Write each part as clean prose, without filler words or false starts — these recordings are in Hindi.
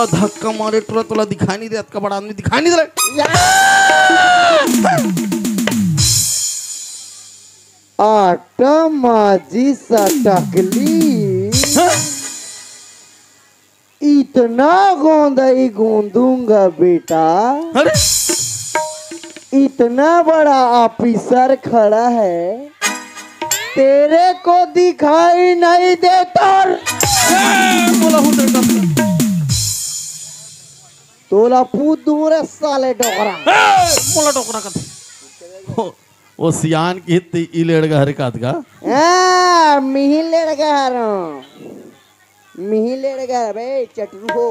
धक्का मारे तुला दिखाई नहीं दे, का बड़ा आदमी दिखाई नहीं दे आटा माझी सटकली इतना गोंदई गोंदूंगा बेटा। अरे इतना बड़ा ऑफिसर खड़ा है तेरे को दिखाई नहीं देता। तोला पूत दूर साले डोकरा मोला डोकरा का वो सियान की ई लड़का हर कात का मिही लड़का मिही लड़का बे चटरू हो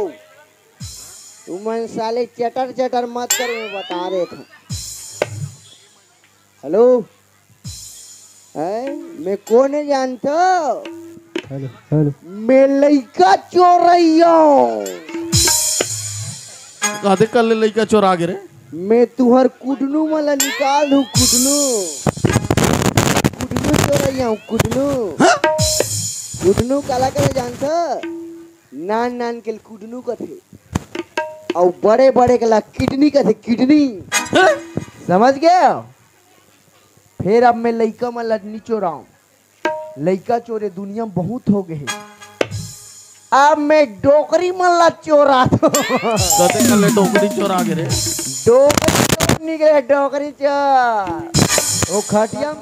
तू मन साले चटर चटर मत कर, मैं बता रहे थे। हेलो मैं कौन है जानता? हेलो हेलो मैं लड़का चोर रही हूँ। कादे कर ले लड़का चोर आगे रे। मैं तुहर कुटनू मला निकाल दूं, कुटनू कुटनू चोर रही हूँ। कुटनू कुटनू काला करे जानता? नान नान के कुटनू का थे और बड़े बड़े के ला किडनी का थे, किडनी समझ गए? फिर अब मैं लड़का में लड़नी चोरा हूँ। लड़का चोरे दुनिया में बहुत हो गए, अब मैं डोकरी मल्ला चोरा तो कते कर ले डोकरी चोर आगे रे। डोकरी चोर निकले, डोकरी चोर वो खटिया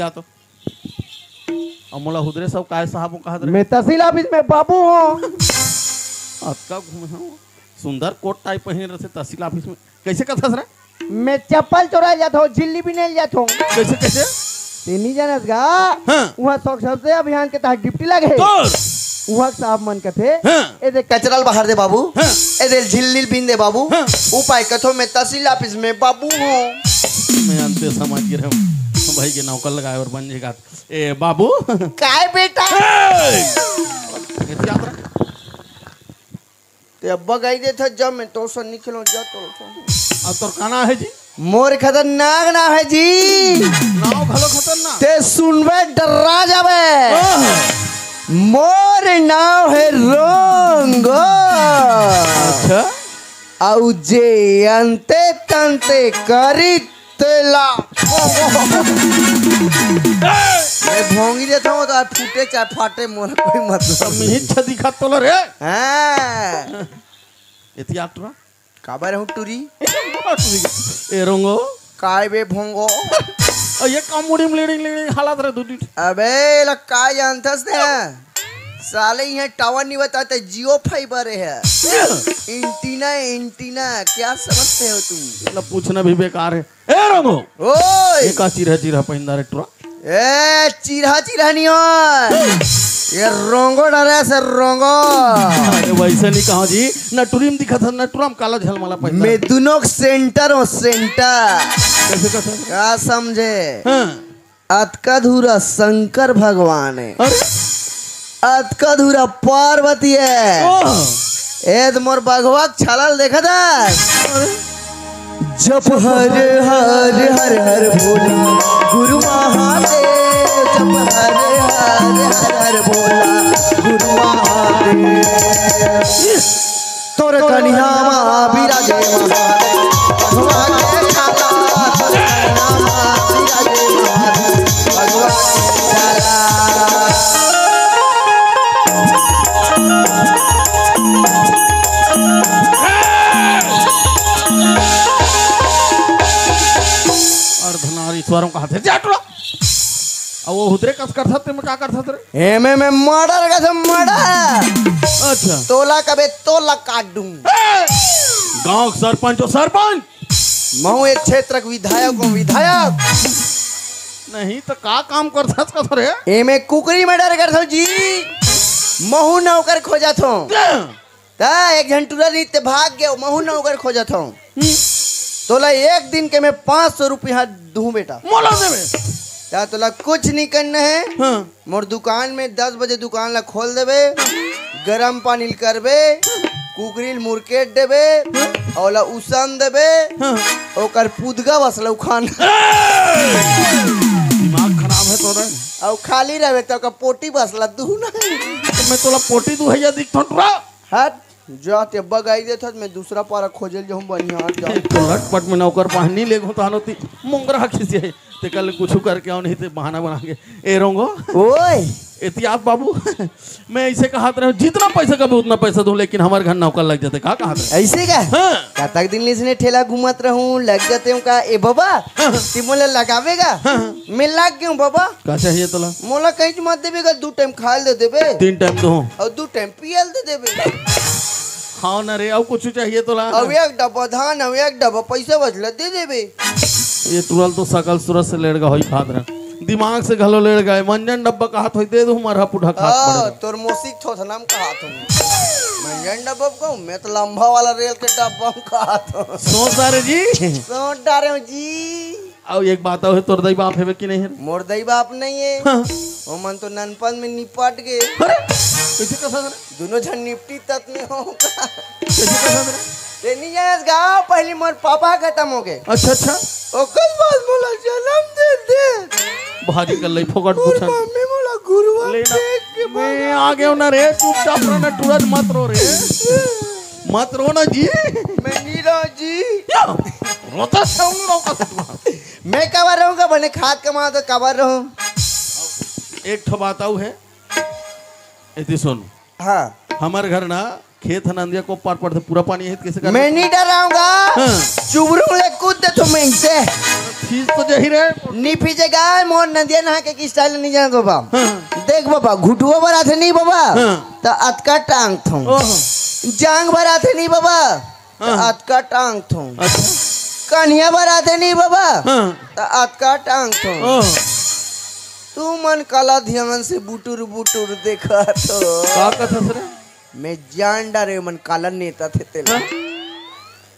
तो अमोला हुदरे सब काय साहब कहा मैं तहसील ऑफिस में बाबू हूँ। अक्का घूमे हूँ सुंदर कोट टाइप पहने रहे तहसील ऑफिस में कैसे कथस रहा? मैं चप्पल चुरा जाता हूँ, झिल्ली भी नहीं जाता हूँ। कैसे कैसे नहीं जानत गा? वहाँ शौक सबसे अभियान के तहत डिप्टी लगे वहाँ साहब मन के थे ए देख कचराल बाहर दे बाबू, ए दे झिल्ली बिन दे बाबू, उपाय कथो मैं तहसील ऑफिस में बाबू हूँ। मैं अंते समझ गिर हूँ भाई के नौकर लगाए और बन जाएगा। ए बाबू काय बेटा ते अब्बा गई दे था जब मैं तो सन निकलो जा तो अब तो काना है जी मोर खतरनाक ना है जी, नाव भलो खतरनाक ते सुनबे डरा जाबे। मोर नाव है रोंगो, अच्छा औ जे अंते तंते करी तेला मैं भोंगी देता हूँ तो फूटे चाहे फाटे मोर कोई मतलब नहीं। छदी खा तोला रे हाँ इतिया टुरा काबर हूँ टूरी ए रोंगो काय बे भोंगो ये कामुड़ी में लेडी हालत रे दूधी। अबे ला काय जानतस ने साले यहाँ टावर नहीं बताते, जियो फाइबर है एंटीना एंटीना क्या समझते हो तुम? ना पूछना भी बेकार है। ए रोंगो ओए ये का चिरहा पहिंदा रे टुरा? ए चिरहा नहीं हो ये रोंगो डरे से रोंगो। अरे वैसे नहीं कहा जी, नटुरी में दिखा था नटुरा में काला झलमला पहिंदा। मैं दोनों सेंटर हूँ सेंटर। कैसे कैसे क्या समझे? हाँ अतका धूरा शंकर भगवान है, अतका धूरा पार्वती है। ए मोर बघवा छालल देखा था जप हर हर हर हर भोला गुरु महादेव, जप हर हर हर हर भोला गुरु महादेव। तोर कन्या विराजे महादेव, भगवान के खाला तोर कन्या विराजे महादेव, भगवान के खाला। अर्धनारीश्वरों का हाथ है जाटला। अब वो हुदरे कस कर सकते मैं क्या कर सकते रे? एमे में मर्डर का सब मर्डर। अच्छा तोला कबे तोला काट दूं। गांव सरपंच और सरपंच महू एक क्षेत्र के विधायक हूँ, विधायक नहीं तो का काम कर सकता रे? एमे कुकरी मर्डर कर थो जी। महू नौकर खोजा थो ता एक झंटूरा रीत भाग गया, महू नौकर खोजा थो। तोला एक दिन के मैं 500 रुपया दूं बेटा। मोला देवे ता तोला कुछ नहीं करना है। हाँ। मोर दुकान में 10 बजे दुकान ला खोल देवे, गरम पानी करबे, कुकरील मुरकेट देवे, औला उसन देवे, हाँ। ओकर पुदगा बसला खान। दिमाग खराब है तोरा। और खाली रहे तो का पोटी बसला दू ना। तो मैं तोला पोटी दू है या दिख थोड़ा हट जा ते बगाई दे था मैं दूसरा पारा खोजल जो हम बढ़िया जा। तो लटपट में नौकर पहनी ले गो तानो ती मुंगरा खिसी है ते कल कुछ करके आओ नहीं ते बहाना बना के ए रोंगो ओए एहतियात बाबू। मैं ऐसे कहा रहा हूँ जितना पैसा कभी उतना पैसा दूं, लेकिन हमारे घर नौकर लग जाते का कहा ऐसे का? हाँ। का तक दिन इसने ठेला घूमत रहूं लग जाते हूं का ए बाबा तिमोला लगावेगा। मैं लग गया हूं बाबा। का चाहिए तोला? मोला कहीं मत देवेगा, 2 टाइम खाल दे देबे, 3 टाइम दो और 2 टाइम पियल दे देबे। हाँ ना रे अब कुछ चाहिए तोला? अब एक डब्बा धान और एक डब्बा पैसा बचला दे देबे। ये तुरल तो सकल सूरत से लेड़ होई खाद रहा दिमाग से घलो लेड़ गए मंजन डब्बा का हाथ होई दे दो हमारा पुढ़ा खात पड़ेगा। तोर मोसिक थो नाम का हाथ हूं मंजन डब्बा को मैं तो लंबा वाला रेल के डब्बा का हाथ हूं। सोच डारे जी सोच डारे हूं जी। अब एक बात है तोर दई बाप है कि नहीं है? मोर दई बाप नहीं है। हाँ। वो मन तो ननपन में निपट गए। अरे कैसे कैसा रे? दोनों जन निपटी तक में होगा। कैसे कैसा रे? ते नहीं जायस गाँव पहले मोर पापा खत्म हो गए। अच्छा अच्छा ओ कल बाद मोला जन्म दे भारी कर ले फोकट पूछा मम्मी मोला गुरुवार लेना देख के मैं आ गया ना रे चुपचाप रहना तुरंत मत रो रे मत रो ना जी। मैं नहीं रहा जी। रोता रोका मैं कबर रहूंगा बने खाद कमा तो कबर रहूं। एक ठो बात आऊ है इतनी सुन। हाँ हमारे घर ना खेत नंदिया को पार पड़ते पूरा पानी है कैसे कर? मैं नहीं डराऊंगा। हाँ। चुबरू ले कूद दे तो मैं से फीस तो जही रे नहीं पीछेगा मोर नदिया नहा के स्टाइल नहीं जान बाबा। हाँ। देख बाबा घुटुआ बरा थे नहीं बाबा हाँ। तो अतका टांग थो। जांग भरा थे नहीं बाबा तो हाँ। अतका टांग थो। अच्छा कन्या भरा थे नहीं बाबा हाँ। तो अतका टांग थो। ओह तू मन काला ध्यान से बुटुर बुटुर देखा तो का कथा सर? मैं जान डरे मन काला नेता थे तेला। हाँ?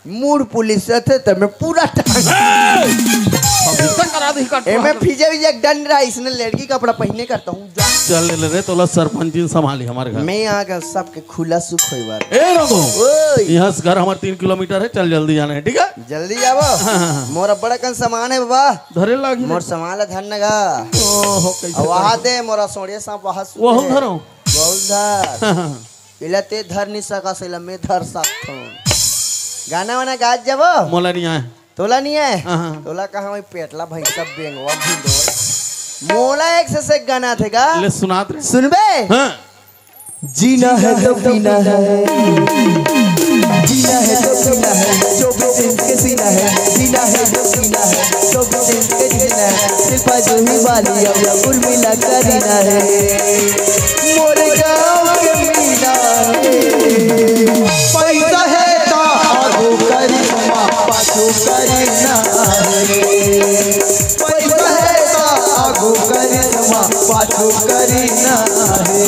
मूड पुलिस थे तो मैं पूरा टांग करा दी काट मैं फिजे विजे डंड रहा इसने लड़की कपड़ा पहने करता हूँ। चल ले रे तोला सरपंच जी संभाली हमारे घर। मैं आ गया सबके खुला सुख होई बार। ए रघु ओए यहाँ से घर हमारे 3 किलोमीटर है चल जल्दी जाना है ठीक है? जल्दी जाबो। मोरा बड़ा कन सामान है बाबा। धरे लागी मोर सामान ला धन नगा। ओहो कैसे वहाँ दे मोरा सोड़िया सांप वहाँ सुते। वो हम धरो बहुत धर इला ते धर नहीं सका सेला मैं धर सकता हूँ। गाना वाना गाज जाबो? मोला नहीं आए तोला नहीं है? हाँ। तोला कहाँ वही पेटला भाई सब बेंगवा भिंडो मोला एक से गाना थे का ले सुनात रे सुनबे। हाँ जीना है तो पीना है, जीना है तो पीना है, 24 इंच के सीना है, जीना है तो पीना है, 24 इंच के जीना है, सिर्फ जो ही वाली अब उर्मिला करीना है, मोरे गाँव के मीना है, पैसा है तो आगू करीना पाछू करीना है, पैसा है तो आगू करीना पाछू करीना है,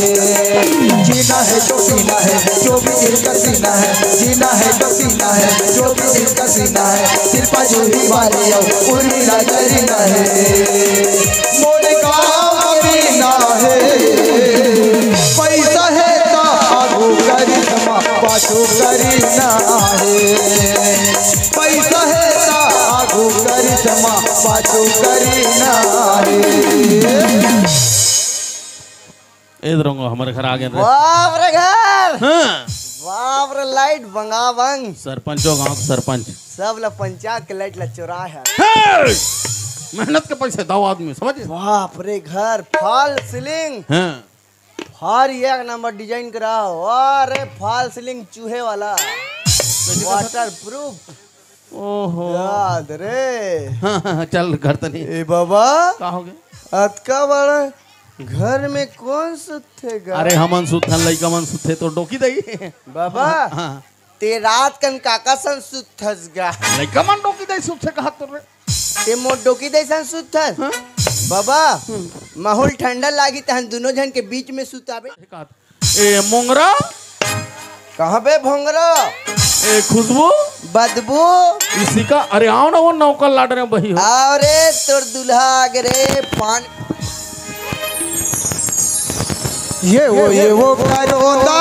जीना है तो पीना है, जो भी दिल का सीना है, जीना है तो पीना है, जो भी दिल का सीना है, सिर्फ जो ही वाले उर्मिला करीना है, मोरे गाँव करीना है, पैसा है तो आगू करीना पाछू करीना है। भेज रहूंगा हमारे घर आगे बाप रे घर हाँ। बाप रे लाइट बंगा बंग सरपंचो गांव के सरपंच सब ला पंचायत के लाइट ला चुरा है। मेहनत के पैसे दो आदमी समझ। बाप रे घर फॉल सीलिंग हाँ। हर एक नंबर डिजाइन कराओ। अरे फॉल सीलिंग चूहे वाला वाटर प्रूफ। ओहो याद रे। हाँ, हाँ, चल घर तनी ए बाबा का हो गया अतका बड़ा घर में कौन सुतेगा? अरे हमन सुथन लइका मन सुथे तो डोकी दई बाबा हाँ। ते रात कन काका सन सुतसगा लइका मन डोकी दई सुथे कहा तो रे ते मोर डोकी दे सन सुतस। हाँ? बाबा माहौल ठंडा लागी तहन दोनों जन के बीच में सुताबे। ए मोंगरा कहाँ बे भोंगरा ए खुशबू बदबू इसी का अरे आओ ना वो नौकर लाड रहे बही हो। अरे तोर दुल्हा आगे रे पान ये वो करोंदा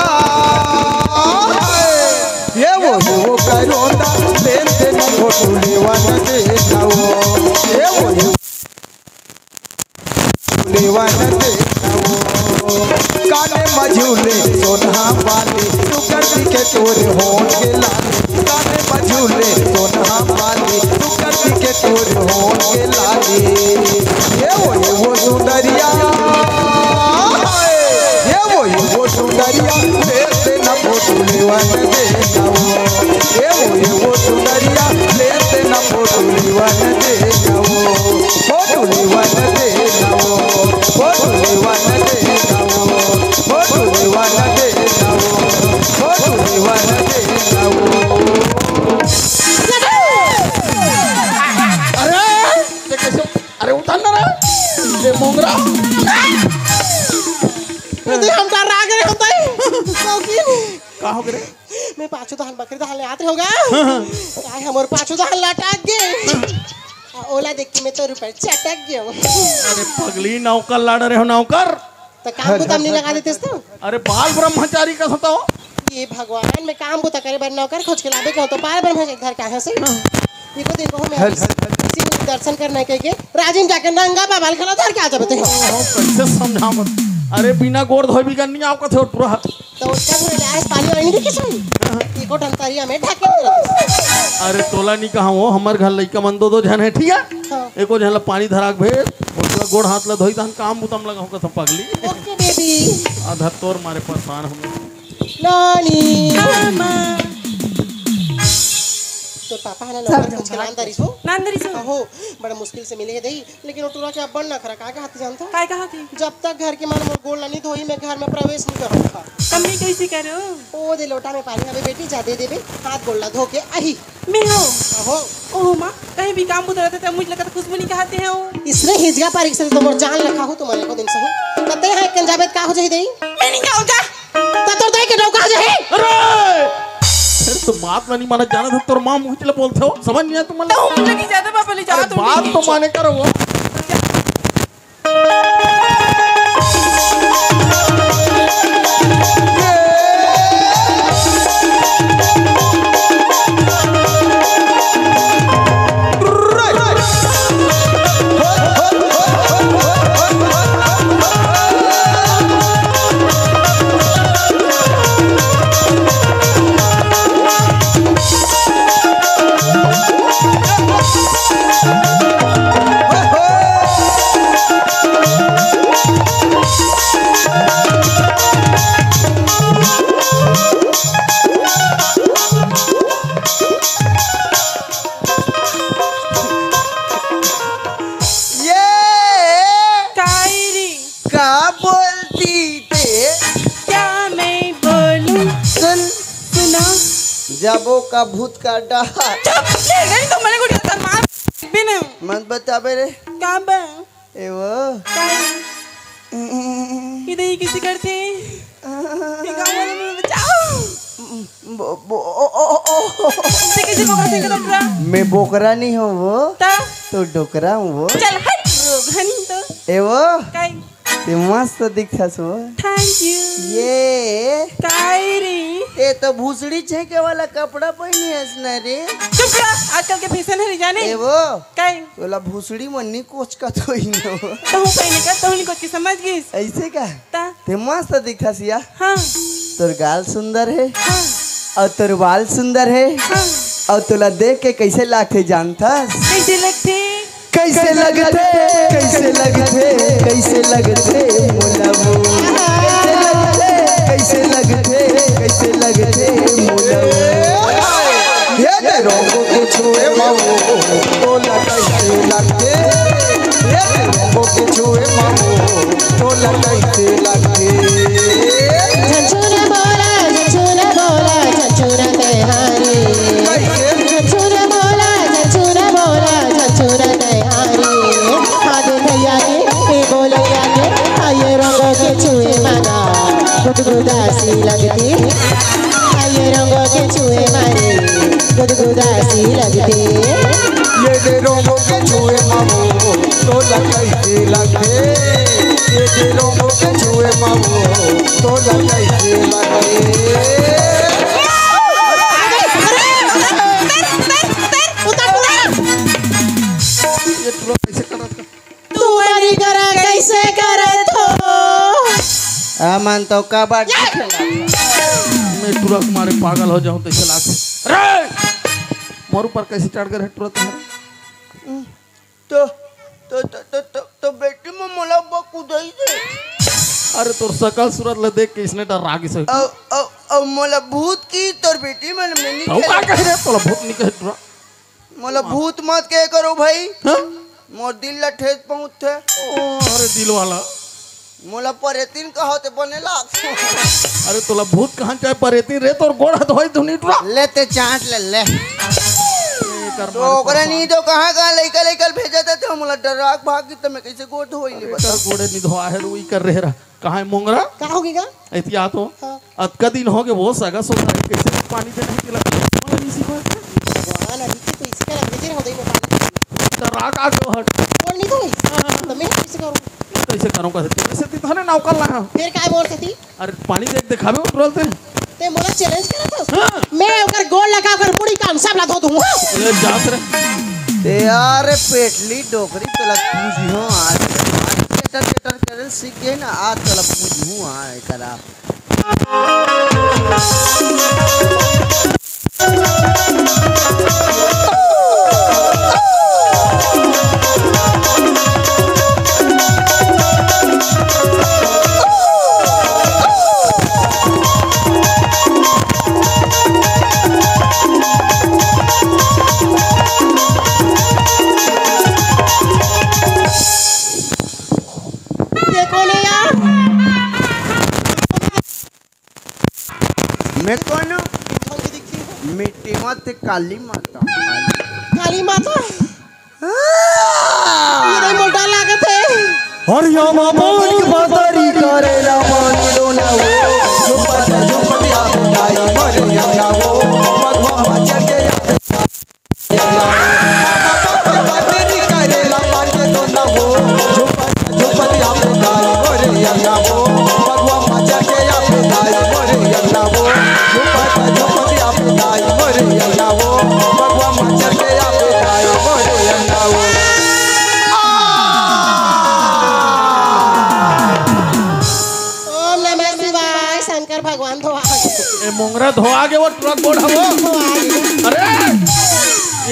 ये वो करोंदा लेन देन फोटो लेवाना देखाओ ये वो लेवाना देखाओ काने मझूले सोना वाली तू करती के तोरे होन के लाली काने मझूले सोना वाली तू करती के तोरे होन के लाली ये वो सुंदरिया वो सुंदरिया लेते न फोटो लेवाना देखाओ ये वो सुंदरिया लेते न फोटो लेवाना देखाओ फोटो लेवाना देखाओ फोटो लेवाना देखाओ फोटो लेवाना देखाओ फोटो लेवाना देखाओ। अरे कैसे अरे उतार ना रे ये मोंगरा हम डर रहा गए होता है का हो गए मैं पाछू तो हल बकरी तो हल याद होगा काय हमर पाछू तो हल लटक गए ओला देख के मैं तो रुपए चटक गया। अरे पगली नौकर लाड रहे हो नौकर तो काम को तमने लगा देते तो अरे बाल ब्रह्मचारी का सता हो ये भगवान मैं काम को तो करे बर नौकर खोज के लावे के तो बाल ब्रह्मचारी घर कहां से ये को देखो मैं शिव दर्शन करने के राजीव जाके नंगा बाबाल खला धर के आ जाबे तो कैसे समझाओ। अरे बिना गोड़ धोए भी करनी आपका थे पूरा तो उसका थोड़ा लाश पानी वाली नहीं देखी सुन ये को टंतारिया में ढके दे। अरे तोला नहीं कहा हो हमार घर लइका मन दो जन है ठीक है एको जन पानी धराक भेज उसका गोड़ हाथ ला धोई तहन काम बुतम लगा होगा सब पगली ओके बेबी आधा तोर मारे परेशान हो नानी मामा तो पापा है ना नौकर कुछ नाम दरी सो हो बड़ा मुश्किल से मिले दई लेकिन ओटुरा के अब ना खरा का हाथ जानता काय कहा थी जब तक घर के मन मोर गोल नहीं धोई मैं घर में प्रवेश नहीं करूंगा। कम्मी कैसी करो ओ दे लोटा में पानी हमें बेटी जा दे देबे हाथ गोला धो के आही मैं हो हो ओह मां कहीं भी काम बुत रहते थे मुझे लगा खुशबू नहीं कहते हैं वो इसने हिजगा पारिक से तो मोर जान रखा हो तुम्हारे को दिन सही कते है कंजाबेत का हो जाई दई मैं नहीं जाऊंगा त तोर दई के नौका जाई अरे फिर तो बात नहीं माना जाना था तोर मां मुझे चले बोलते हो समझ नहीं आया तुम तो हम लगी ज्यादा पापा ले जाओ बात तो माने करो वो जबो का भूत का डर नहीं तो मैंने कुछ कर मार भी नहीं मत बताबे रे का बा ए वो इधर ही किसी करते ये गांव वाले में बचाओ से किसी बोकरा से डोकरा मैं बोकरा नहीं हूँ वो ता तो डोकरा हूँ वो चल हट रोगनी तो ए वो काई ते मस्त दिखता सो थैंक यू ये काई रे ते तो भूसड़ी छेके वाला कपड़ा पहनी है ना रे। चुप रह, आजकल के फैशन है जाने ए वो काई तोला भूसड़ी मन्नी कोच का तो ही न हो। तो पहले का तोहनी को की समझ गई ऐसे का ता ते मस्त दिखता सिया। हां तोर गाल सुंदर है हां और तोर बाल सुंदर है हां और तोला देख के कैसे लागते जानता कैसे लगते कैसे लगते कैसे लगते कैसे लगते मुलाबू कैसे लगते कैसे लगते मुलाबू ये दे रोगो के छुए मामो तोला कैसे लगते ये दे रोगो के छुए मामो तोला कैसे लगते झंझुना बोला झंझुना तेहारी झंझुना बोला झंझुना तेहारी हाथ भैया के बोलैया के आये रंगों के छुए माना गुदगुदासी लगती आये रंगों के छुए मारे गुदगुदासी लगती ये दे रोगो के छुए मामो तोला कैसे लगते ये दे रोगो के छुए मामो तोला कैसे लगते ये टुरा कैसे करत का? तुम्हारी करा कैसे करे तो मन तो कबड्डी मैं टुरा के मारे पागल हो जाऊं तो चला के अरे मोर ऊपर कैसे चढ़ गए टुरा तुम्हारा? तो बेटी में मोला बकुदई दे अरे तोर सकल सूरत ले देख के इसने डर रागी से अब मोला भूत की तोर बेटी में नहीं तो का कह रे तोला भूत नहीं कह टुरा? मोला भूत मत कह करो भाई हाँ? मोर दिल ला ठेस पहुंच थे ओ अरे दिल वाला मोला परेतीन कहो ते बनेला अरे तोला भूत कहां चाहे परेती रे तोर गोड़ हाथ होई धुनी टुरा लेते चाट ले तो ओकरा नहीं तो कहां लइका लइका भेजा थे मोला डराक भागी त मैं कैसे गोड़ धोई ले बता गोड़े निधवा है रुई कर रहे रहा कहां है मोंगरा क्या होगी का एहतियात हो अतका दिन हो गए वो सगा सो कैसे पानी दे नहीं पिला नहीं सी बात भगवान अभी के तो इसके लग बेचे हो गई पानी तो राग आ गयो हट और नहीं तो गई तो मैं कैसे करूं तो ऐसे करो का ऐसे ती थाने नाव कर ला फिर काय बोल सकती अरे पानी देख दिखावे उतरलते ते मोला चैलेंज करा था मैं ओकर गोल लगा कर पूरी कान सब ला धो दूंगा अरे जात रे ते यार पेटली डोकरी तला पूजियो आज टेटर टेटर करे सीख गए ना आज तला पूजियो आ करा देखो ले यार मैं कौन मिट्टी मत काली माता काली माता ये नहीं मोटा लागत है हरियामा बोल बदरी करेला मानो ना वो जो पतिया बुलाई मरिया वो भगवान बचन के बदरी करेला मानो ना वो जो पतिया बुलाई मरिया वो भगवान बचन के बुलाई मरिया वो जो पतिया बुलाई मरिया वो भगवान बचन के बुलाई मरिया वो ओम नमः शिवाय शंकर भगवान धोआ ए मोंगरा धोआ के वो ट्रक गोड़ हवो अरे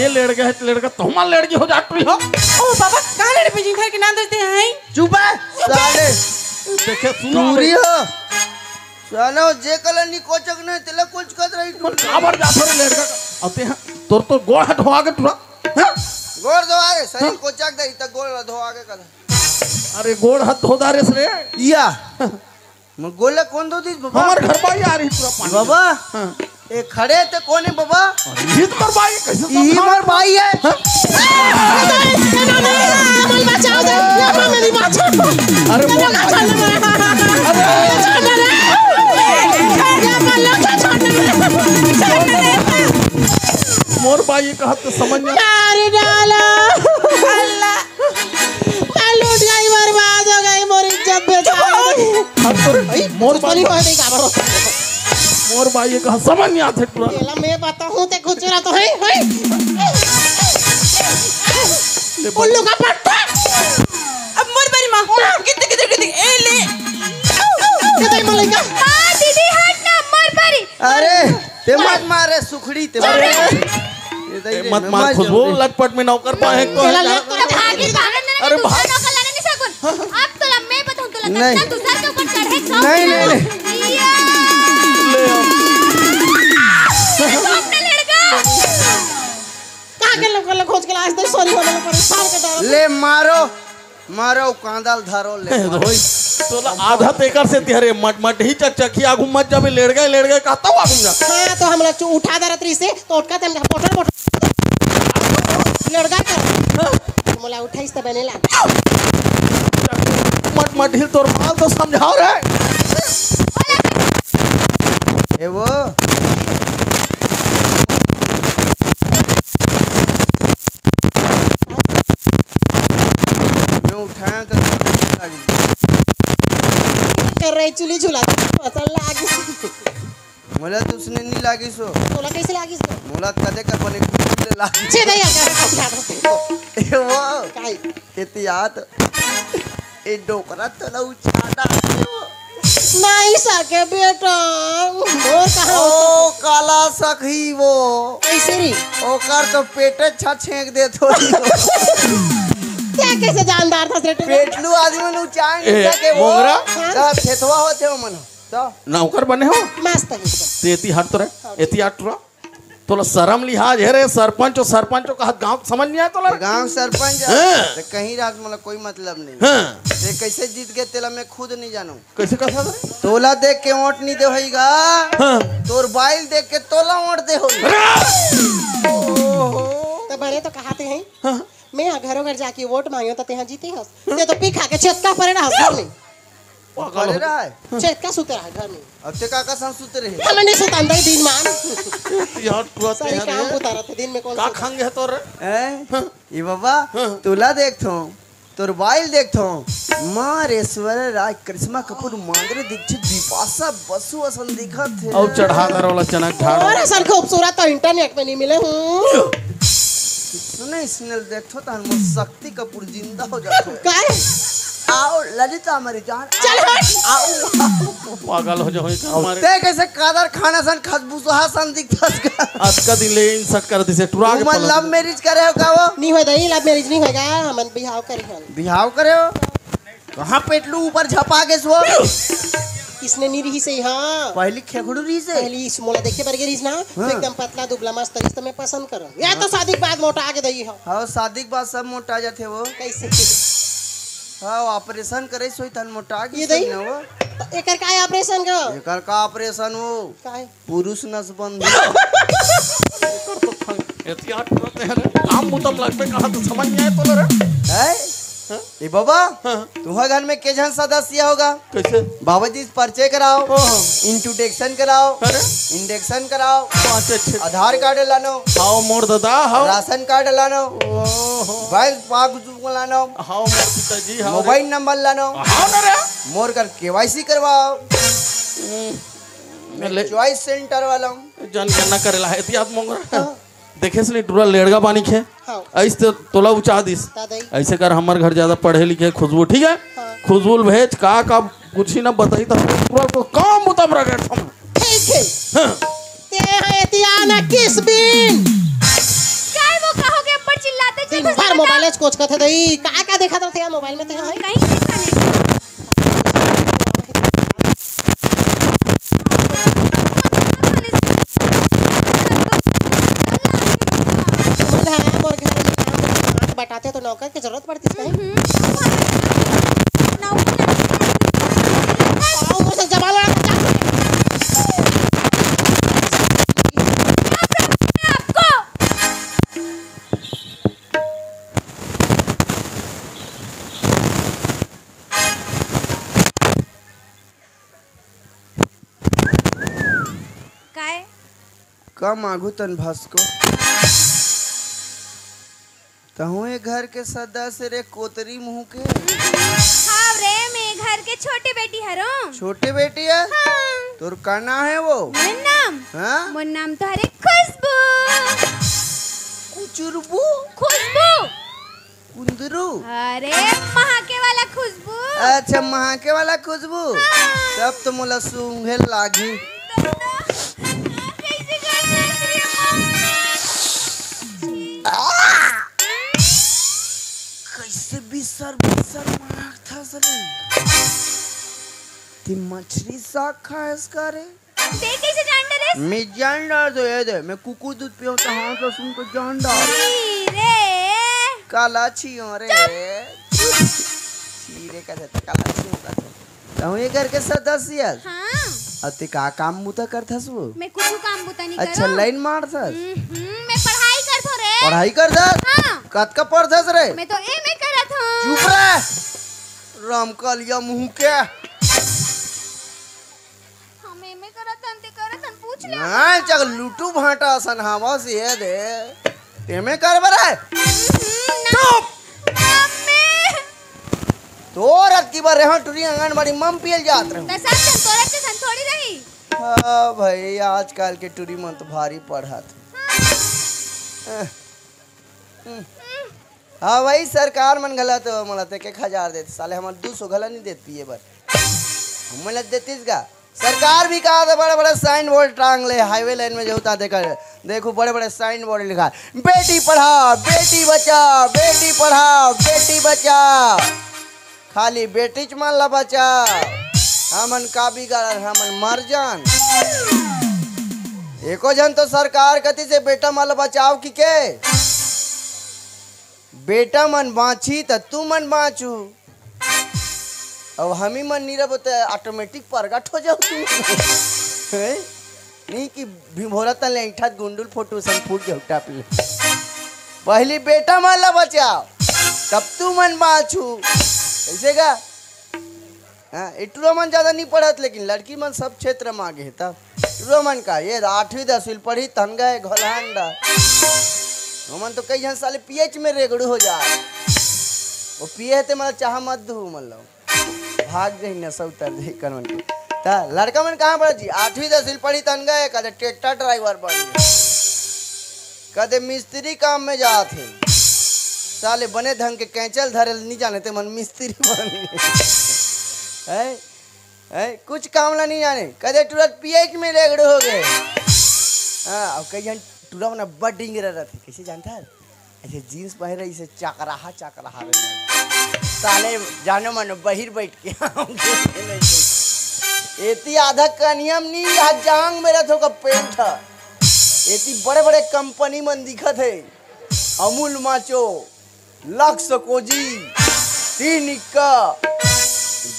ये लड़का तोमा लड़की हो जात रही हो ओ बाबा कहां लड़े पे जिंथर के नाम देते हैं चुप है साले देखे सुनो दूरी हो साला जे कलनी कोचक नहीं तेला कुछ कर रही तू काबर जात रे लड़का अते तोर तो गोड़ हाथ धोआ के टुरा हैं? गोड़ दो आगे सही कोचक दे त गोड़ धो आगे कर अरे गोड़ हाथ धो दारे से रे या मैं गोले कौन दो दी बाबा हमार घर बाई आ रही टुरा पानी बाबा हां ए खड़े ते कौन है बाबा हित कर बाई कैसे तो ई मोर भाई है बोल बचाओ दे ये मेरी बचाओ अरे वो मोर बाई कहत तो समझ में मार डाला अल्लाह लूट गई बर्बाद हो गई मोर इज्जत बेचारी हाथ तो मोर मोर बाई पानी हो गई काबर मोर बाई कहा समझ नहीं आते टुरा केला मैं बताऊं ते खुचरा तो है उल्लू का पट्टा अब मोर बारी माँ कितने ए ले किधर मलेगा माँ दीदी हट ना मोर बारी अरे ते मत मारे सुखड़ी ते मत मार खुशबू लटपट में नौकर पाए को केला ले तो भागी भागन ना अरे तू भाग। खाना का लेने नहीं सकुन अब तो मैं बताऊं तो नहीं। लगता तू सर के ऊपर चढ़े सब नहीं, नहीं, या ले अपना लड़का कहां के लोग खोज के लाश दे सोनी वाले को परेशान कर डाल ले मारो मारो कांदाल धारो ले रोई तोला आधा तेकर से तिहरे मट मट ही चकचकी आगू मत जाबे लेड़ गए कहता हूं आगू जा हां तो हम लोग उठा दे रतरी से तो उठका ते पोटर लड़का कर मोला उठाइस त बनेला मट मट हिल तोर माल तो समझाओ रे ए वो मैं उठाया तो कर रही चुली झुला फसल लागी मोला तो उसने नहीं लागी सो तोला कैसे लागी तो मोला कदे कर बने कुछ लागी छे दे यार ए वो काय एतियात ए डोकरा तो ला उछाड़ा नहीं सके बेटा मोर कहां ओ काला सखी वो कैसे री ओकर तो पेटे छा छेक दे थोड़ी क्या कैसे जानदार था सेठ पेटलू आदमी नु चाय ए, नहीं सके वो मोगरा? तो खेतवा होते हो मन तो नौकर बने हो मस्त है तेती हट तो रे एती हट टुरा तोला शर्म लिहाज है रे सरपंच का गांव समझ नहीं आया तोला गांव सरपंच हाँ। तो कहीं रात मला कोई मतलब नहीं हां ते कैसे जीत गए तेला मैं खुद नहीं जानू कैसे कथा रे तोला देख के वोट नहीं दे होईगा हां तोर बाइल देख के तोला वोट दे होई तो बड़े तो कहाते हैं मैं यहाँ घरों घर जाके वोट मांगे तो तेहा जीते हस ते तो पी खा के छेतका पड़े रहा घर में करे रहा है छेतका सुते रहा घर में अब ते काका संसुत रहे हम नहीं सुता अंदर दिन मान यार टुरा सही काम उतारा थे दिन में कौन का सा खांगे है तोरे हैं ये बाबा तुला देखथो तोर बाइल देखथो मारेश्वर राज करिश्मा कपूर मांगरे दीक्षित बिपाशा बसु असन दिखत है और चढ़ा कर वाला चनक झाड़ और असल खूबसूरत तो इंटरनेट में नहीं मिले हूँ सुने स्नेल देखथो त हम शक्ति कपूर जिंदा हो जातो काय आओ ललिता हमारी जान चल हट आओ पागल हो जाओ हमारे ते कैसे कादर खाना सन खसबुसहा सन दिखतस का आज का दिन ले इंसर्ट कर दिसे टुरा के तुम लव मैरिज करे हो का वो नहीं हो दही लव मैरिज नहीं होगा हम बिहाव करी हम बिहाव करे हो कहां पेटलू ऊपर झपा के सो इसने नहीं रही से हाँ पहली खेखड़ू रही से पहली इस मोला देखे पर गिरीस ना तो एकदम पतला दुबला मस्त तरीस तो मैं पसंद करूं या तो शादी के बाद मोटा आके दही हो हाँ शादी के बाद सब मोटा जाते वो कैसे हाँ ऑपरेशन करे सोई तन मोटा ये गई दही ना वो तो एकर काय ऑपरेशन का एकर का ऑपरेशन हो काय पुरुष नसबंदी एहतियात करते हैं रे आम मुतम लगते कहां तो समझ नहीं आया तोला रे है ए बाबा तुम्हारे घर में के जन सदस्य होगा कैसे बाबा जी परिचय कराओ ओहो। इंट्रोडक्शन कराओ अरे इंडेक्शन कराओ पांच अच्छे आधार कार्ड लानो हाओ मोर दादा हाओ राशन कार्ड लानो ओहो बैंक पासबुक लानो हाओ मोर पिताजी हाओ मोबाइल नंबर लानो हाओ ना रे मोर कर केवाईसी करवाओ ले चॉइस सेंटर वाला जनगणना करेला है एहतियात मोंगरा देखे से नहीं टुरा लेड़गा बानी खे हाँ ऐसे तोला उचा दिस दादाई ऐसे कर हमार घर ज्यादा पढ़े लिखे खुशबू ठीक है हाँ। खुशबू भेज का पूछी ना बताई तो पूरा तो काम उतम रखे ठीक है ते हैं तियाना किस बिन काय वो कहोगे ऊपर चिल्लाते दिन चल भर मोबाइल कोच करते दही का देखा था मोबाइल में ते हैं कहीं दिखाने और घर में काम बटाते तो नौकर की जरूरत पड़ती है आओ मुझे जमा लड़ा आपको काय कम आगू तन भस्को तहु ए घर के सदस्य रे कोतरी मुंह के हाँ रे मैं घर के छोटी बेटी हरो छोटे बेटी है हाँ तोर का नाम है वो? मोर नाम हाँ? मोर नाम तो हरे खुशबू। कुचुरबू? खुशबू कुंदरू? अरे महाके वाला खुशबू। अच्छा महाके वाला खुशबू। तब तो मोला सूंघे लागी। कैसे करना है कैसे बिसर मार था सरे। ती मछली साग खाएस करे? ते कैसे जान डरे? मैं जान डाल दो ये दे। मैं कुकू दूध पियोता हाँ तो सुन को जान डाल। रे काला छियो रे। छीरे का था काला छियो का था। तो ये करके सदस्य। हाँ अति का काम मुता करता सु? मैं कुछ काम बुता नहीं अच्छा लाइन मार था। मैं पढ़ाई करथो रे। पढ़ाई कर था? हाँ कत का पढ़ता रे? मैं तो एमए करत हूँ। चुप रह। राम कालिया मुंह के। हम एमए करत हन ते करत हन पूछ ले। ना चल लूटू भाटा सन हवा से ये दे। तेमे कर बरे। चुप। तोर अक्की बार रहा टुरी आंगनबाड़ी मम पियल जात रहे। दसन सन तोरा से सन थोड़ी रही। हाँ भाई आजकल के टुरी मन तो भारी पढ़ा था। हाँ भाई सरकार मन गलत हो मतलब के 1000 देते साले हमारे 200 गला नहीं देती है बार। हम मिलत देतीस का सरकार भी कहा था बड़े बड़े साइन बोर्ड टांग ले हाईवे लाइन में जोता देकर देखो बड़े बड़े साइन बोर्ड लिखा है बेटी पढ़ाओ बेटी बचाओ बेटी पढ़ाओ बेटी बचाओ। खाली बेटी च मान ला बचाओ। हमन का बिगाड़ हमन मर जान। एको जन तो सरकार कति से बेटा माल बचाओ की के बेटा मन बाँची त तू मन बाँचू। अब हमी मन नहीं रहो तो ऑटोमेटिक प्रगट हो जाओ तू। नहीं कि भिभोरा तन लेंठा गुंडुल फोटो सन फूट के उठा पी। पहली बेटा मान ला बचाओ तब तू मन बाँचू। ऐसे का हाँ इटूरो मन ज्यादा नहीं पढ़त लेकिन लड़की मन सब क्षेत्र में आगे है तब इटूरो मन का ये 8वीं 10वीं पढ़ी तन गए घोलहांडा। मन तो कई जन साले पीएच में रेगड़ू हो जाए। वो पिए थे मतलब चाह मत दू मतलब भाग दे नशा उतर दे कर मन ता लड़का मन कहाँ पढ़ा जी 8वीं 10वीं पढ़ी तन गए कदे ट्रैक्टर ड्राइवर बन गए कदे मिस्त्री काम में जाते साले बने ढंग के कैंचल धरे नहीं जाने थे मन मिस्त्री बन गए। है कुछ काम ला नहीं जाने कदे तुरंत पीएच में रेगड़ू हो गए। हाँ अब कई जन टूरा मना बड़ डिंगर रहते कैसे जानता है ऐसे जीन्स पहन रही से चाकराहा साले जानो मन बहिर बैठ के एती आधा कनियम नहीं यहाँ जांग मेरा थोड़ा पेंट है एती बड़े बड़े कंपनी मन दिखत है अमूल माचो लक्स कोजी तीनिका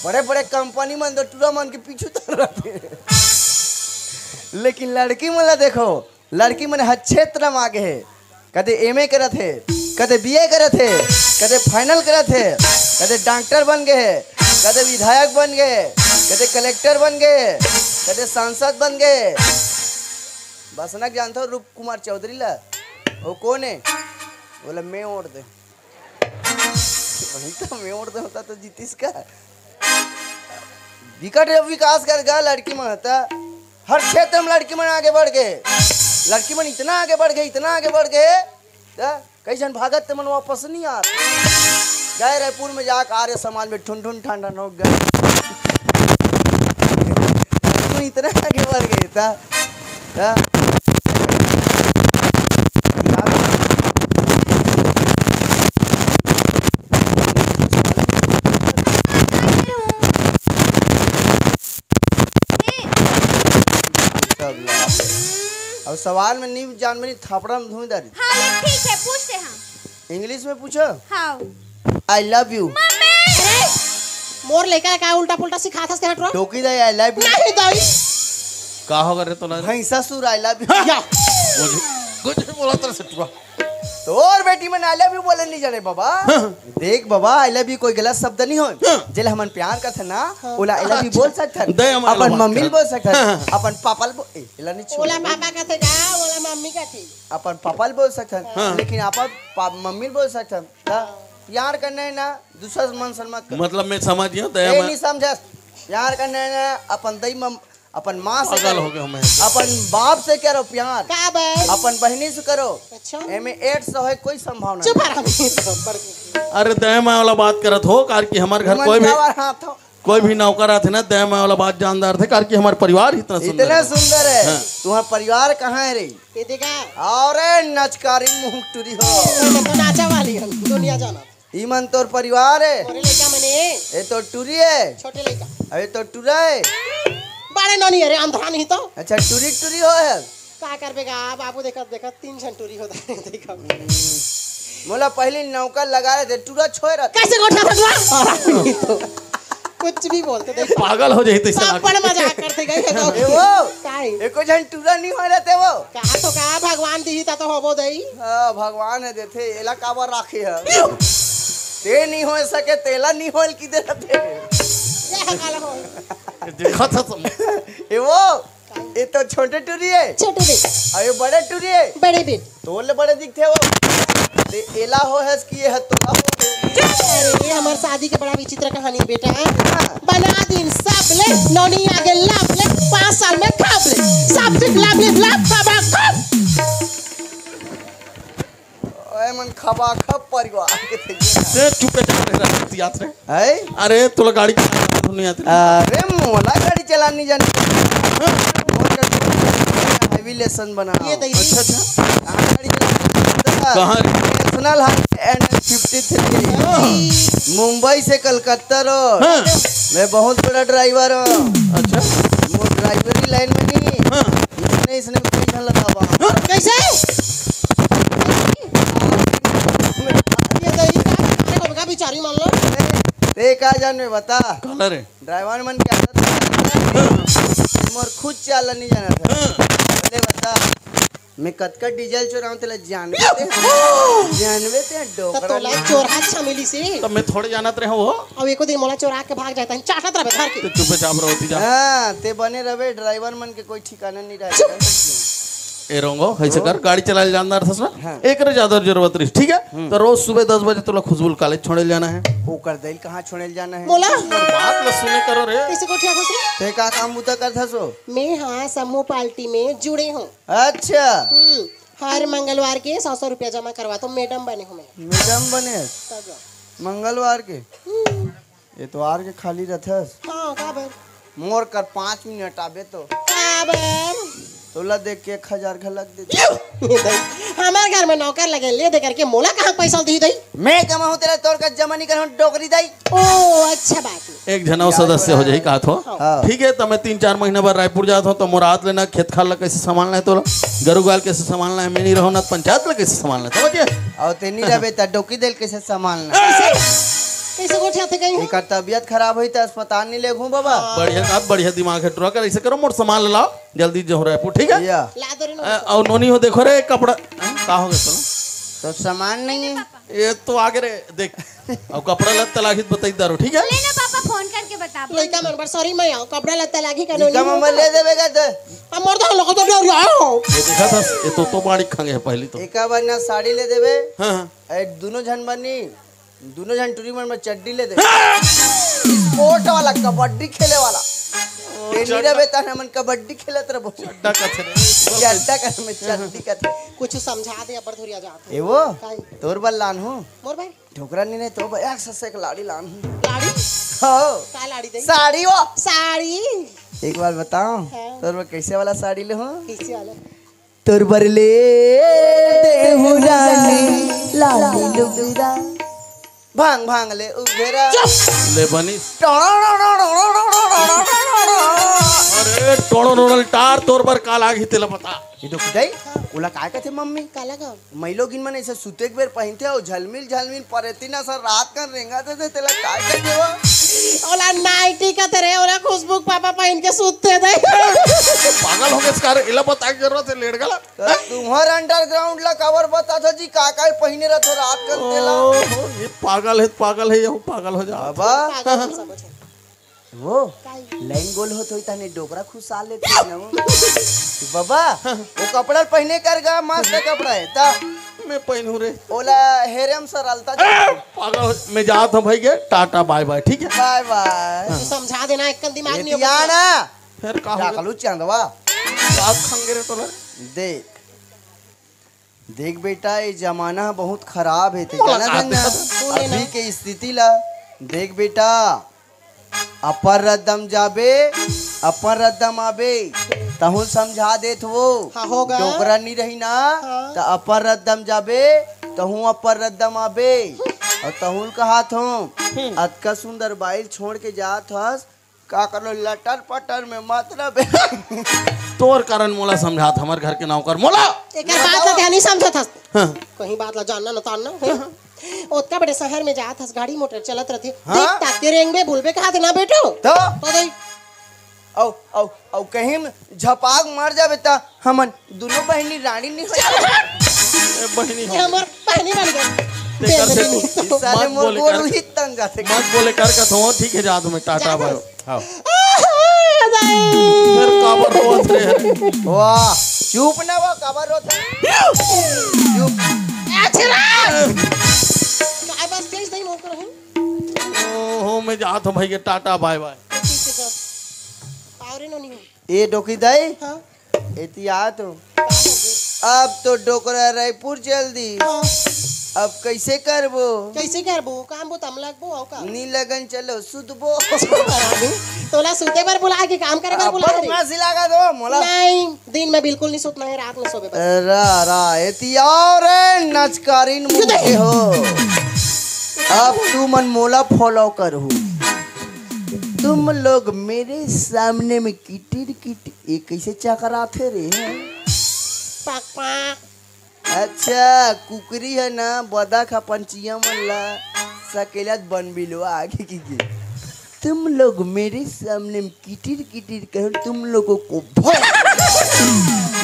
बड़े बड़े कंपनी मन तो टूरा मन के पीछे तर रहते। लेकिन लड़की मला देखो लड़की मन हर क्षेत्र में आगे है कदे एमए करत है कदे बीए करत है कदे फाइनल करत है कदे डॉक्टर बन गए कदे विधायक बन गए कदे कलेक्टर बन गए कदे सांसद बन गए। बस ना जानता हो रूप कुमार चौधरी ला वो कौन है बोला मैं ओढ़ दे वही तो मैं ओढ़ दे होता तो जीतीस का विकट विकास कर गया लड़की में होता हर क्षेत्र में लड़की मन आगे बढ़ गए। लड़की मन इतना आगे बढ़ गए कैसन भागत ते मन वापस नहीं आते गए रायपुर में जाकर आर्य समाज में ठुन ठंडन हो गए। इतना आगे बढ़ गए था अब सवाल में नहीं जान में थापड़ा में धुई दारी। हाँ ठीक है पूछते हैं। इंग्लिश में पूछो। हाँ आई लव यू। मोर लेकर का उल्टा पुल्टा सिखा था तेरा ट्रो टोकी दे आई लव यू नहीं दई का हो करे तो ना भैंसा सुर आई लव यू या कुछ बोला तरह से टुआ तो और बेटी मन आई लव यू बोले नहीं जाने बाबा। देख बाबा आई लव यू कोई गलत शब्द नहीं हो जेल हमन प्यार करते ना ओला आई लव यू बोल सकते अपन मम्मी बोल सकते अपन पापा एला नहीं ओला पापा का थे जा ओला मम्मी का थी अपन पापा बोल सकते लेकिन अपन मम्मी बोल सकते प्यार करना है ना दूसरा मन सन्मत मतलब मैं समझ गया दया नहीं समझा प्यार करना है ना अपन दई अपन माँ से पागल करो, हो गए मैं। अपन बाप से करो प्यार, का बे अपन बहनी से करो। अच्छा एमे एड्स है कोई संभावना चुप नहीं। रह अरे दया वाला बात करत हो कार की हमारे घर कोई भी हाथ हो। कोई भी नौकर थे ना दया वाला बात जानदार थे कार की हमारे परिवार इतना सुंदर इतना है। सुंदर है। हाँ। तुम्हारा परिवार कहाँ है रे? ये देखा और नचकारी मुंह टूरी हो। तो नाचा वाली हम दुनिया जाना ईमन तोर परिवार है। और लड़का मने ये तो टूरी है। छोटे लड़का अरे तो टूरा है। बड़े ननी अरे अंधा नहीं तो अच्छा टूरी टूरी हो है। का करबेगा बाबू देखत देखत 3 झंटूरी होता है देखा मोला पहले नौकर लगा रहे थे टूरा छोड़ रहा था। कैसे गोठा भगवान तो कुछ भी बोलते देख पागल हो जाते सब बड़े मजाक करते गए ए वो काई एको जन टूरा नहीं हो रहे थे वो। कहा तो कहा भगवान दी तो होबो दई हाँ भगवान है देते एला काबर राखे है। ते नहीं हो सके तेला नहीं होल की दे रहते। ये काला हो देखा था तुम। ए वो ये तो छोटे टूरी है। छोटे बेट और ये बड़े टूरी है। बड़े बेट तोले बड़े दिखते वो। ते एला हो है कि ये है तोला हो। अरे हमार शादी के बड़ा विचित्र कहानी बेटा बना दिन सब ले नौनी आगे लाभ ले 5 साल में खाब ले सब ठीक लाभ बाबा खाब ओए मन खबा खब परिवार के थे। से चुपे चाप रहे याद रे। है अरे तुला गाड़ी नहीं आती। अरे मोला गाड़ी चलानी जानी। हैवी लेसन बना। ये दई अच्छा अच्छा कहाँ गाड़ी चलानी? कहाँ रे? नेशनल हाईवे NH53 मुंबई से कलकत्ता रोड। हाँ। मैं बहुत बड़ा ड्राइवर हूँ। अच्छा वो ड्राइवरी लाइन में नहीं। हाँ। इसने पैसा लगा कैसे ये दई का बिचारी मान लो ते का जाने बता। कलर है। ड्राइवर मन की आदत है। मोर खुद चालन नहीं जाना था। पहले बता मैं कतका डीजल चोराऊं तेला जानवे ते तो डोकरा तोला चोरा छमिली से तब मैं थोड़े जानत रहे वो अब एको दिन मोला चोरा के भाग जाता है चाटत रहे घर के तो चुपे चाप रहोती जा। हाँ ते बने रहे ड्राइवर मन के कोई ठिकाना नहीं रहा। ए रोंगो ऐसे कर गाड़ी चलाए जानदार था हाँ। एक रे ज्यादा जरूरत रही ठीक है तो रोज सुबह 10 बजे तुला खुशबुल कॉलेज छोड़े जाना है। वो कर दिल कहाँ छोड़े जाना है। मोला बात ल सुने करो रे। कैसे को ठिया खसरे ते का काम बुता कर था सो। मैं हाँ समूह पार्टी में जुड़े हूँ अच्छा हर मंगलवार के 100 रुपया जमा करवा तो मैडम बने हूँ मैं मैडम बने तब मंगलवार के ये तो आर के खाली रहथस। हाँ काबर मोर कर 5 मिनट आबे तो काबर तोला देख के 1000 घलक दे। हमारे घर में नौकर लगे ले दे करके मोला कहाँ पैसा दी दई मैं कमाऊं तेरा तोर का जमा नहीं कर डोकरी दाई। ओ अच्छा बात है एक जनाव सदस्य हो जाई कहा तो हाँ। ठीक है तो मैं 3-4 महीने बाद रायपुर जाता हूँ तो मुराद लेना खेत खाल ला कैसे संभालना है तो गरु गाल कैसे संभालना है मैं नहीं रहूँ ना पंचायत ला कैसे संभालना है समझिए। और ते नहीं रहे ता डोकी दिल कैसे संभालना। कैसे को ठिया थे गई हूँ एक तबियत खराब हुई तो अस्पताल नहीं ले घूं बाबा। बढ़िया बात बढ़िया दिमाग है टुरा कर ऐसे करो मोर सामान ले लाओ जल्दी जो रायपुर ठीक है। या ला दो रे ना और नोनी हो देखो रे कपड़ा का हो गया चलो तो सामान नहीं है। ये तो आगे रे देख और कपड़ा लत्ता लागित बताई दारो ठीक है। लेना पापा फोन करके बता लड़का मन पर सॉरी मैं आओ कपड़ा लत्ता लागी का निका मम्मा ले देवेगा तो हम मर तो लोग तो डर जाओ ये देखा था ये तो बाड़ी खांगे है पहली तो। एका बन्ना साड़ी ले देवे। हाँ हाँ ए दोनों जन बनी दोनों जन टूरी मन में चड्डी ले देवे। स्पोर्ट वाला कबड्डी खेले वाला। ये नहीं रहे ता हमन कबड्डी खेलत रहो। चड्डा का थे रे। चड्डा कर में चड्डी का कुछ समझा दे अबर धुरिया जा ए वो काई तोर बल लान हूं मोर भाई ठोकरा नहीं तो एक ससे एक लाड़ी लान हूं। लाड़ी हो का लाड़ी दे साड़ी वो साड़ी एक बार बताओ हाँ। तोर बल कैसे वाला साड़ी ले हूं। किसी वाला तोर बर ले देहु रानी लाली लुगरा भांग भांग ले उगरा ले बनी अरे टोड़ो रोडल टार तोर पर काला घी तेला पता ये तो खुदाई ओला काय कहते मम्मी काला का महिलो गिन मन ऐसे सुते एक बेर पहनते हो झलमिल झलमिल परेती ना सर रात का रेंगा थे तेला काय कहते हो। ओला नाइटी का तेरे ओला खुशबू पापा पहन के सूते दे पागल हो गए इसका इला पता की जरूरत है लेट गला। तो तुम्हार अंडरग्राउंड ला कवर बता था जी का काय पहिने रहतो रात का तेला। ओहो, ये पागल है ये पागल हो जा। बाबा पागल समझ वो काई लाइन गोल होत होई ताने डोबरा खुशा लेते न बाबा वो कपड़ा पहने कर गा मस्त कपड़ा है ता मैं पहनू रे ओला हेरम सर अलता पागल मैं जाता हूँ भाई के टाटा बाय बाय ठीक है। Bye bye. तू समझा देना एक दिमाग नहीं याना फिर का क्या हो कलू चंदवा आप खंगे रे तोला देख देख बेटा ये जमाना बहुत खराब है मोला जाना का धन्ना तू लेना। अभी के स्थिति ला देख बेटा अपर रद्दम जाबे अपर रद्दम आबे तहु समझा देत वो हाँ, होगा। डोकरा नहीं रही ना हाँ। तो अपर रद्दम जाबे तहु अपर रद्दम आबे और तहुल कहात हूँ अतका सुंदर बाइल छोड़ के जात हस का करो लटर पटर में मतलब तोर कारण मोला समझात हमर घर के नौकर मोला एक बात ला ध्यान नहीं समझत हस हाँ। कहीं बात ला जानना न तानना ओतका बड़े शहर में जात हस गाड़ी मोटर चलत रहती हाँ? देख ताके रेंगबे बुलबे कहा ना बेटो तो देख औ कहीं झपाक मर जाबे ता हमन दोनों बहनी रानी नहीं हो ए बहनी ये हमर पहनी बन गई तेकर से बेबे इस साले मत मोर बोले गोर कर। ही तंग जाते मत बोले कर का तो ठीक है जा तुम्हें टाटा जा बाय बस। हाँ फिर काबर रोत रे वाह चुप ना वो कबर होता चुप काय बस तेज नहीं मोर कर हूं हो मैं जात हूँ भैया टाटा बाय बाय ठीक से कर पावरे नो नहीं ए डोकी दाई हां एहतियात हो अब तो डोकरा रायपुर चल दी हां अब कैसे करबो कैसे करबो काम बो तम लगबो औ का नी लगन चलो सुतबो तोला सुते पर बुला के काम करे पर बुला अब्बर रे फांसी लगा दो मोला नहीं दिन में बिल्कुल नहीं सोतना है रात में सोबे बस रा रा एहतियात रे नचकारीन मुझे हो अब तू मन मोला फॉलो करो तुम लोग मेरे सामने में किटिर किट ये कैसे चकराते रे पाक पाक अच्छा कुकरी है ना बदा खा पंचिया मन ला सकेला बन बिलो आगे की तुम लोग मेरे सामने में किटिर किटिर कहो तुम लोगों को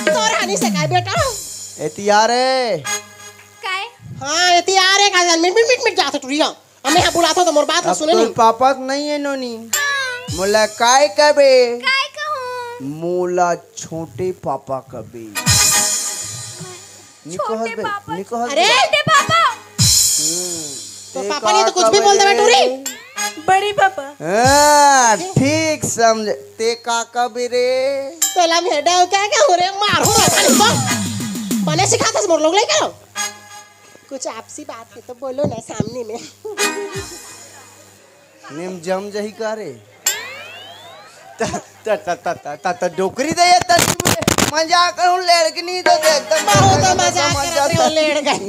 तोर हानि से काय बेटा एहतियात रे काय हां एती आ रे का जान मिट जात टुरिया हमें यहां बुलाता तो मोर बात अब सुने तो नहीं पापा नहीं है नोनी मोला काय कबे काय कहूं मोला छोटे पापा कबे छोटे पापा अरे छोटे पापा तो पापा ने तो कुछ भी बोल दे बेटूरी बड़ी पापा हाँ, ठीक समझ ते का कबे रे तोला में हेडा क्या हो रे मारो रे खाली तो बने सिखाता मोर लोग ले करो कुछ आपसी बात है तो बोलो ना सामने में निम जम जही करे त त त त त त डोकरी दे त मजाक करूं लड़कनी तो एकदम बहुत मजाक कर रही हो लेड़ गई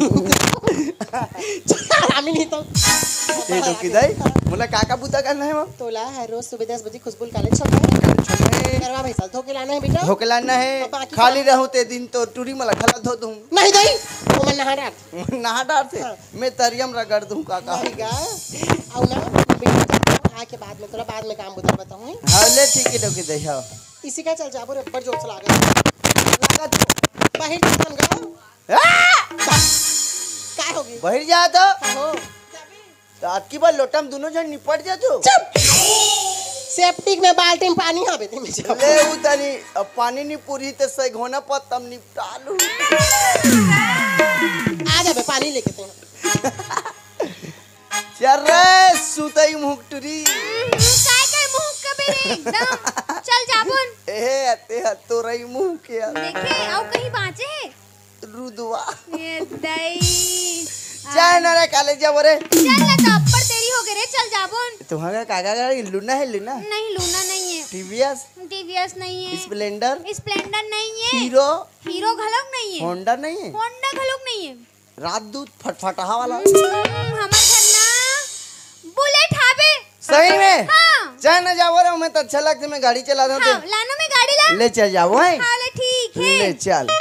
हरामी नहीं तो ए डोकी दाई मोला काका बुता करना है वो तोला है रोज सुबह 10 बजे खुशबुल कॉलेज चलता है करवा भाई साल धोके लाना है बेटा धोकला ना है पापा की खाली रहूं ते दिन तो टूरी मला खला धो दूं नहीं दई वो मैं नहा डाल नहा डाल से मैं तरियम रगड़ दूं काका नहीं गा आओ ना बेटा आके बाद में तोला बाद में काम बताऊं हाले ठीक है डोकी दाई हां इसी का चल जाबो रे ऊपर जोर से लागा बाहर चल गया काय हो गई बहिर जा तो हो रात की बार लोटम दोनों जन निपट जा तो चुप सेप्टिक में बाल्टी में पानी हावे थे मुझे ले उतनी अब पानी नहीं पूरी ते सही घोना पर तम निपटा लूं आ जा बे पानी लेके ते चल रे सुतई मुकटरी काय काय मुंह कबे रे एकदम चल जाबुन ए अते तो रही मुंह के देखे आओ कहीं बाँचे है रुदवा ये दई चाय ना रे कॉलेज जा बोरे चल ना तो अपर तेरी हो गई रे चल जाबुन तुम्हारा काका गाड़ी लूना है लूना नहीं लूना नहीं है टीवीएस टीवीएस नहीं है स्प्लेंडर स्प्लेंडर नहीं है हीरो हीरो घलोक नहीं है होंडा नहीं है होंडा घलोक नहीं है रात दूध फटफटा वाला हमार घर ना बुलेट हावे सही में हाँ चाय ना जाओ रे मैं तो अच्छा लगता मैं गाड़ी चला दूं हाँ लानो में गाड़ी ला ले चल जाओ है हाँ ले ठीक है ले चल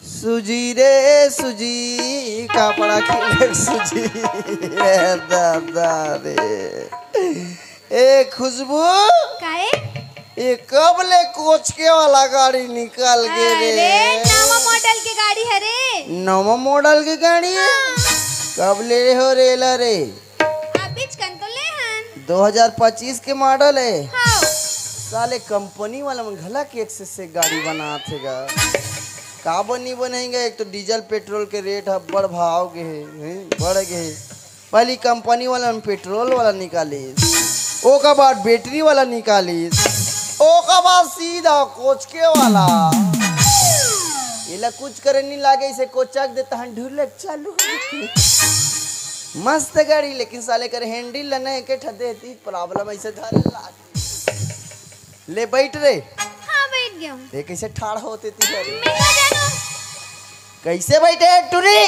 सुजी रे सुजी कपड़ा खिले सुजी रे दादा रे ए खुशबू काहे ये कब ले कोच के वाला गाड़ी निकाल गए अरे रे? नवा मॉडल की गाड़ी है रे। नवा मॉडल की गाड़ी है? कब ले रहे हो रेला रे? अभी कन तो ले हन। 2025 के मॉडल है। हाँ। साले कंपनी वाला मन घला के एक्सेस से गाड़ी बनाते गा। का बनी बनेंगे? एक तो डीजल पेट्रोल के रेट है बड़ भाव के है, बढ़ गए। पहली कंपनी वाला पेट्रोल वाला निकाली, ओ का बाद बैटरी वाला निकाली, ओ का बाद सीधा कोच के वाला। ये कुछ करे नहीं लागे, इसे कोचक देता हन ढूले चालू हो गई। मस्त गाड़ी, लेकिन साले कर हैंडल लने के ठदेती प्रॉब्लम ऐसे धरे लागे। ले बैठ रे। हाँ बैठ गया हूँ। ये कैसे ठाड़ होते थी रे? मैं क्या जानूं? कैसे बैठे टूरी?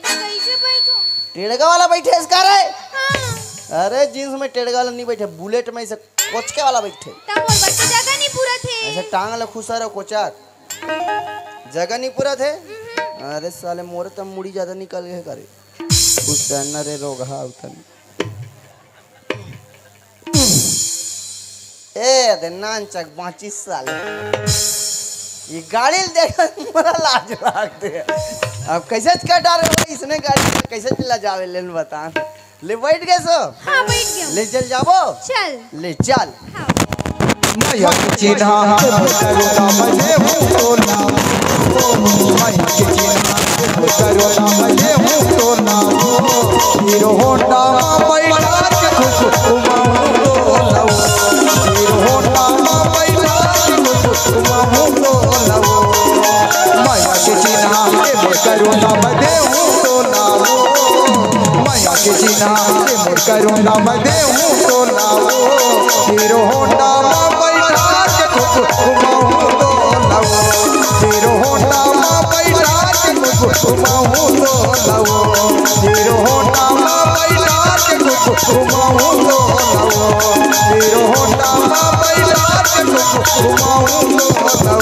कैसे बैठूं? टेढ़गा वाला बैठे इसका रे? हाँ। अरे जींस में टेढ़गा वाला नहीं बैठे, बुलेट में ऐसे कोचके वाला बैठे। तब और बच्चे जगह नहीं पूरा थे। ऐसे टांग ला खुशा रहो कोचाक, जगह नहीं पूरा थे। अरे साले मोरे तब मुड़ी ज्यादा निकल गए करे कुछ पहनना रे रोगा उतन। ए दे नानचक 25 साल ये गाड़ी देखा बड़ा लाज लगते है। अब कैसे कटा रहे इसने गाड़ी कैसे चला जावे ले बता। ले बैठ गए सो? हाँ बैठ गया हूँ। ले चल जाबो? चल। ले चल। हाँ। मैया के चिन्हा करुणा मजे हूँ तो नाम, मैया के चिन्हा करुणा मजे हूँ तो नाम, हीरो होंडा बैठा के खुश उमाऊं तो लव, हीरो होंडा बैठा के खुश उमाऊं तो लव। मैया के चिन्हा करुणा मजे हूँ तो नाम, मैया के चिन्हा करुणा मजे हूँ तो नाम, हीरो होंडा बैठा के खुश उमाऊं तो लव, हीरो होंडा बैठा के खुश उमाऊं तो लव, हीरो होंडा बैठा के खुश उमाऊं तो लव, हीरो होंडा बैठा के खुश उमाऊं तो लव।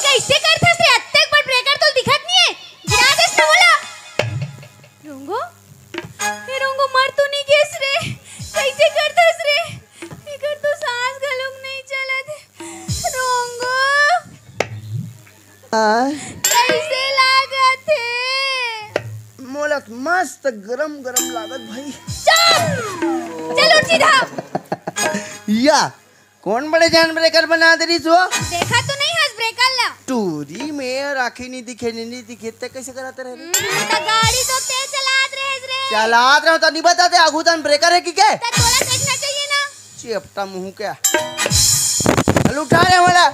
कैसे करता से अत्तक पर ब्रेकर तो दिखत नहीं है। गिरा दे इसने बोला। रोंगो? ये रोंगो मर तो नहीं गेस रे। कैसे करतास रे? इकर तो सांस गलुक नहीं चलत। रोंगो? कैसे लागत है? मोलक मस्त गरम गरम लागत भाई। चल। चल उठ सीधा। या कौन बड़े जान ब्रेकर बना दे रही सो? देखा तो नहीं हंस ब्रेकर ला। टूरी में राखी नहीं दिखे ते कैसे कराते रहे? तो गाड़ी तो तेज चलात रहे रे। चलात रहो तो नहीं बताते आगू तन ब्रेकर है कि क्या? तो थोड़ा देखना चाहिए ना। चेपटा मुंह क्या? चल उठा रे वाला।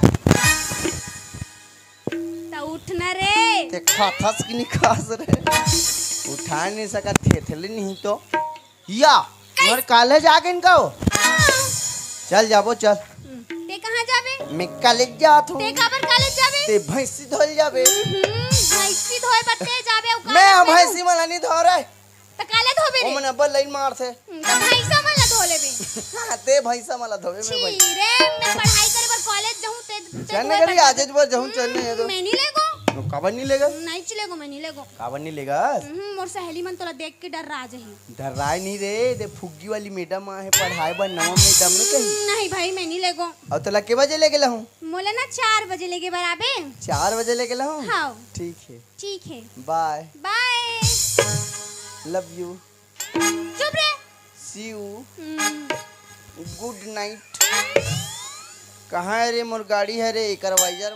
तो उठना रे। ते खाथस की निकास रे। उठा नहीं सका थे नहीं तो। या और कॉलेज आ गए इनका हो? चल जाबो चल। ते कहाँ जाबे? मैं कॉलेज जात हूँ। ते काबर कॉलेज जाबे? ते भैंसी धोल जाबे। भैंसी धोए बत्ते जाबे उका। मैं भैंसी मला नहीं धो रहे। तो काले धोबे ओ रे। मन अब्बा लाइन मार थे। तो भैंसा मला धो लेबे। ते भैंसा मला धोवे में भाई। छी रे मैं पढ़ाई करे बर कॉलेज जाऊं ते चलने करी आजेज पर जाऊं चलने है तो। मैं नहीं लेगो। काबर नहीं लेगा? नहीं चलेगो मैं नहीं लेगो। काबर नहीं लेगा? मोर सहेली मन तोला देख के डर रहा जही। डराय नहीं रे, दे फुग्गी वाली मैडम है पढ़ाई बर नवा मैडम ने कही। नहीं भाई मैं नहीं लेगो। और तोला के बजे ले गेला हूँ? मोला ना 4 बजे लेके बराबे। 4 बजे ले गेला हूँ? हाँ। ठीक है। ठीक है। बाय। बाय। Love you. चुप रे। सी यू। Good night. कहाँ है रे मोर गाड़ी है रे? करवाइजर